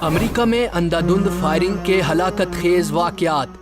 امریکہ میں اندھادھند فائرنگ کے ہلاکت خیز واقعات۔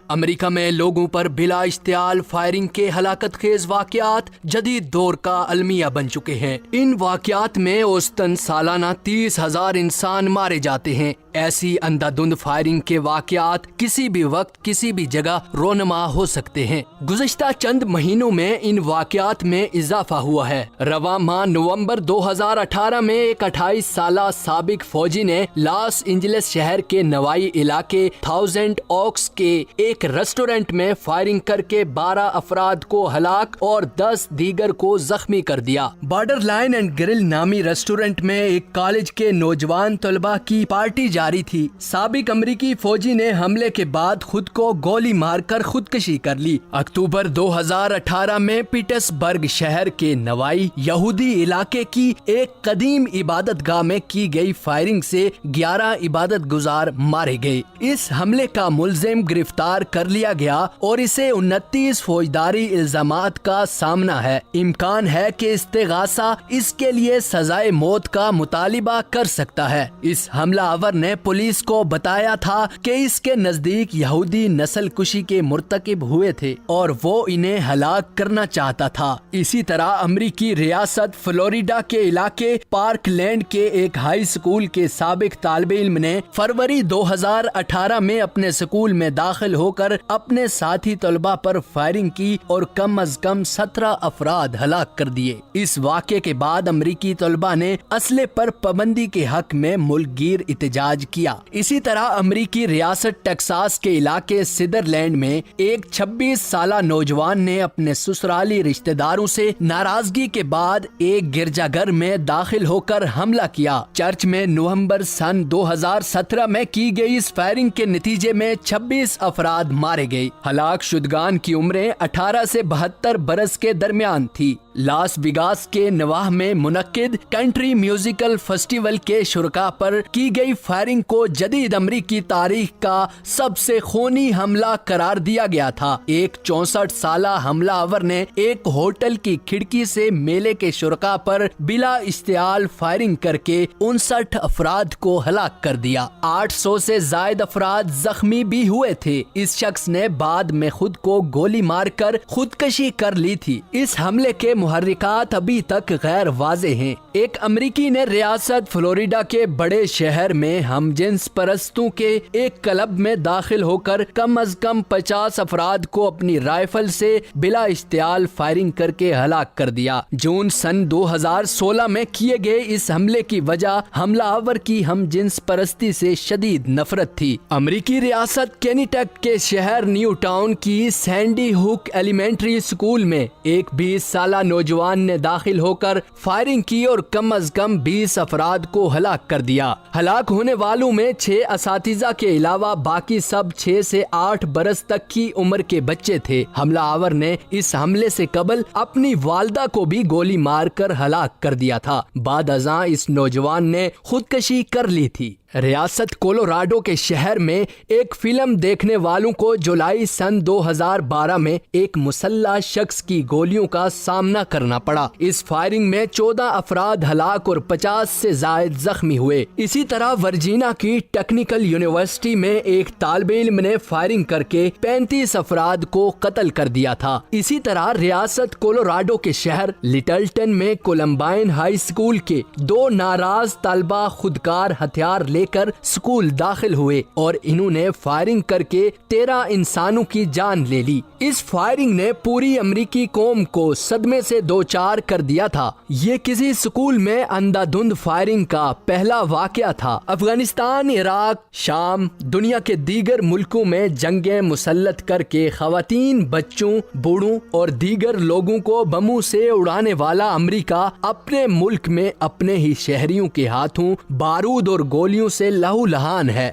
امریکہ میں لوگوں پر بلا اشتعال فائرنگ کے ہلاکت خیز واقعات جدید دور کا المیہ بن چکے ہیں۔ ان واقعات میں اوسطاً سالانہ 30,000 انسان مارے جاتے ہیں۔ ایسی اندھادھند فائرنگ کے واقعات کسی بھی وقت کسی بھی جگہ رونما ہو سکتے ہیں۔ گزشتہ چند مہینوں میں ان واقعات میں اضافہ ہوا ہے۔ رواں ماہ نومبر 2018 میں ایک 28 سالہ سابق فوجی نے لاس اینجلس شہر کے نوائی علاقے تھاؤزنڈ اوکس کے ایک ریسٹورنٹ میں فائرنگ کر کے 12 افراد کو ہلاک اور 10 دیگر کو زخمی کر دیا۔ بارڈر لائن اینڈ گرل نامی ریسٹورنٹ میں ایک کالج کے نوجوان طلبہ کی پارٹی جاری تھی۔ سابق امریکی فوجی نے حملے کے بعد خود کو گولی مار کر خودکشی کر لی۔ اکتوبر 2018 میں پیٹرس برگ شہر کے نوائی یہودی علاقے کی ایک قدیم عبادت گاہ میں کی گئی فائرنگ سے 11 عبادت گزار مارے گئے۔ اس حملے کا ملزم گرفتار کر لیا گیا اور اسے 29 فوجداری الزامات کا سامنا ہے۔ امکان ہے کہ استغاثہ اس کے لیے سزائے موت کا مطالبہ کر سکتا ہے۔ اس حملہ آور نے پولیس کو بتایا تھا کہ اس کے نزدیک یہودی نسل کشی کے مرتکب ہوئے تھے اور وہ انہیں ہلاک کرنا چاہتا تھا۔ اسی طرح امریکی ریاست فلوریڈا کے علاقے پارک لینڈ کے ایک ہائی اسکول کے سابق طالب علم نے فروری 2018 میں اپنے اسکول میں داخل ہو کر اپنے ساتھی طلبہ پر فائرنگ کی اور کم از کم 17 افراد ہلاک کر دیے۔ اس واقعے کے بعد امریکی طلبہ نے اسلحے پر پابندی کے حق میں ملک گیر احتجاج کیا۔ اسی طرح امریکی ریاست ٹیکساس کے علاقے سدرلینڈ میں ایک 26 سالہ نوجوان نے اپنے سسرالی رشتہ داروں سے ناراضگی کے بعد ایک گرجا گھر میں داخل ہو کر حملہ کیا۔ چرچ میں نومبر سن 2017 میں کی گئی اس فائرنگ کے نتیجے میں 26 افراد مارے گئے۔ ہلاک شدگان کی عمریں 18 سے 72 برس کے درمیان تھی۔ لاس ویگاس کے نواح میں منعقد کنٹری میوزیکل فیسٹیول کے شرکاء پر کی گئی فائرنگ کو جدید امریکی تاریخ کا سب سے خونی حملہ قرار دیا گیا تھا۔ ایک 64 سالہ حملہ آور نے ایک ہوٹل کی کھڑکی سے میلے کے شرکاء پر بلا اشتعال فائرنگ کر کے 59 افراد کو ہلاک کر دیا۔ 800 سے زائد افراد زخمی بھی ہوئے تھے۔ اس شخص نے بعد میں خود کو گولی مار کر خودکشی کر لی تھی۔ اس حملے کے محرکات ابھی تک غیر واضح ہیں۔ ایک امریکی نے ریاست فلوریڈا کے بڑے شہر میں ہم جنس پرستوں کے ایک کلب میں داخل ہو کر کم از کم 50 افراد کو اپنی رائفل سے بلا اشتعال فائرنگ کر کے ہلاک کر دیا۔ جون سن 2016 میں کیے گئے اس حملے کی وجہ حملہ آور کی ہم جنس پرستی سے شدید نفرت تھی۔ امریکی ریاست کینیٹک کے شہر نیو ٹاؤن کی سینڈی ہوک ایلیمنٹری اسکول میں ایک 20 سالہ نوجوان نے داخل ہو کر فائرنگ کی اور کم از کم 20 افراد کو ہلاک کر دیا۔ ہلاک ہونے والوں میں 6 اساتذہ کے علاوہ باقی سب 6 سے 8 برس تک کی عمر کے بچے تھے۔ حملہ آور نے اس حملے سے قبل اپنی والدہ کو بھی گولی مار کر ہلاک کر دیا تھا۔ بعد ازاں اس نوجوان نے خودکشی کر لی تھی۔ ریاست کولوراڈو کے شہر میں ایک فلم دیکھنے والوں کو جولائی سن 2012 میں ایک مسلح شخص کی گولیوں کا سامنا کرنا پڑا۔ اس فائرنگ میں 14 افراد ہلاک اور 50 سے زائد زخمی ہوئے۔ اسی طرح ورجینیا کی ٹیکنیکل یونیورسٹی میں ایک طالب علم نے فائرنگ کر کے 35 افراد کو قتل کر دیا تھا۔ اسی طرح ریاست کولوراڈو کے شہر لٹلٹن میں کولمبائن ہائی اسکول کے 2 ناراض طلبہ خودکار ہتھیار لے کر اسکول داخل ہوئے اور انہوں نے فائرنگ کر کے 13 انسانوں کی جان لے لی۔ اس فائرنگ نے پوری امریکی قوم کو صدمے سے دوچار کر دیا تھا۔ یہ کسی اسکول میں اندھادھند فائرنگ کا پہلا واقعہ تھا۔ افغانستان، عراق، شام، دنیا کے دیگر ملکوں میں جنگیں مسلط کر کے خواتین، بچوں، بوڑھوں اور دیگر لوگوں کو بموں سے اڑانے والا امریکہ اپنے ملک میں اپنے ہی شہریوں کے ہاتھوں بارود اور گولیوں سے لہو لہان ہے۔